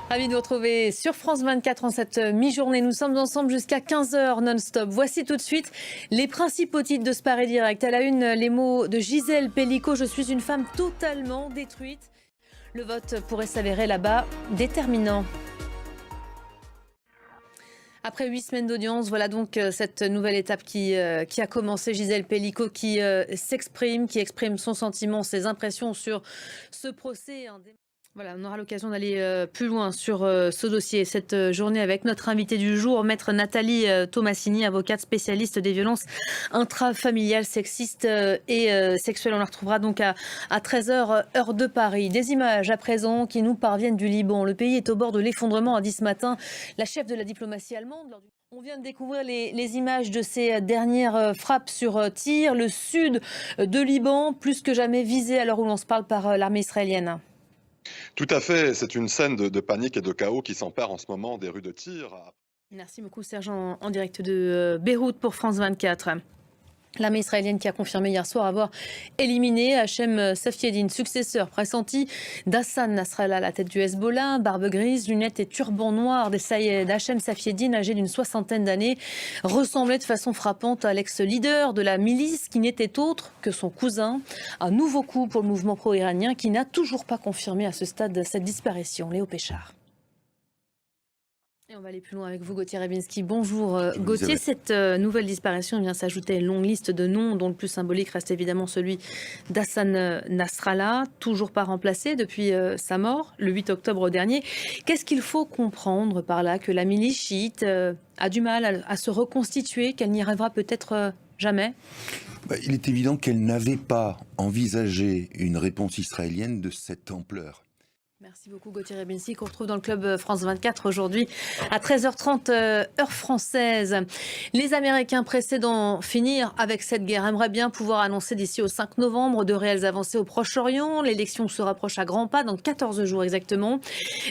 Ravi de vous retrouver sur France 24 en cette mi-journée. Nous sommes ensemble jusqu'à 15h non-stop. Voici tout de suite les principaux titres de ce Paris Direct. À la une, les mots de Gisèle Pellico. Je suis une femme totalement détruite. Le vote pourrait s'avérer là-bas déterminant. Après 8 semaines d'audience, voilà donc cette nouvelle étape qui a commencé. Gisèle Pellico qui s'exprime, qui exprime son sentiment, ses impressions sur ce procès. Voilà, on aura l'occasion d'aller plus loin sur ce dossier cette journée avec notre invitée du jour, maître Nathalie Tomassini, avocate spécialiste des violences intrafamiliales, sexistes et sexuelles. On la retrouvera donc à 13h, heure de Paris. Des images à présent qui nous parviennent du Liban. Le pays est au bord de l'effondrement, a dit ce matin la chef de la diplomatie allemande. On vient de découvrir les images de ces dernières frappes sur tir. Le sud de Liban, plus que jamais visé à l'heure où l'on se parle par l'armée israélienne. Tout à fait, c'est une scène de panique et de chaos qui s'empare en ce moment des rues de Tyr. Merci beaucoup Sergent, en direct de Beyrouth pour France 24. L'armée israélienne qui a confirmé hier soir avoir éliminé Hachem Safieddine, successeur pressenti d'Hassan Nasrallah à la tête du Hezbollah. Barbe grise, lunettes et turban noir des Saïed. Hachem Safieddine, âgé d'une 60aine d'années, ressemblait de façon frappante à l'ex-leader de la milice qui n'était autre que son cousin. Un nouveau coup pour le mouvement pro-iranien qui n'a toujours pas confirmé à ce stade cette disparition. Léo Péchard. Et on va aller plus loin avec vous, Gauthier Rebinski. Bonjour Gauthier. Cette nouvelle disparition vient s'ajouter à une longue liste de noms dont le plus symbolique reste évidemment celui d'Hassan Nasrallah, toujours pas remplacé depuis sa mort le 8 octobre dernier. Qu'est-ce qu'il faut comprendre par là? Que la milice chiite a du mal à se reconstituer, qu'elle n'y arrivera peut-être jamais? Il est évident qu'elle n'avait pas envisagé une réponse israélienne de cette ampleur. Merci beaucoup Gauthier Rebinski, qu'on retrouve dans le club France 24 aujourd'hui à 13h30 heure française. Les Américains pressés d'en finir avec cette guerre aimeraient bien pouvoir annoncer d'ici au 5 novembre de réelles avancées au Proche-Orient. L'élection se rapproche à grands pas, dans 14 jours exactement.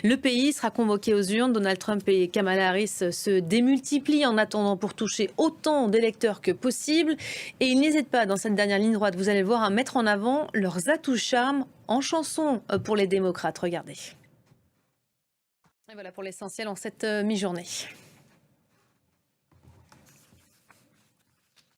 Le pays sera convoqué aux urnes. Donald Trump et Kamala Harris se démultiplient en attendant pour toucher autant d'électeurs que possible. Et ils n'hésitent pas dans cette dernière ligne droite, vous allez le voir, à mettre en avant leurs atouts charmes en chanson pour les démocrates. Regardez. Et voilà pour l'essentiel en cette mi-journée.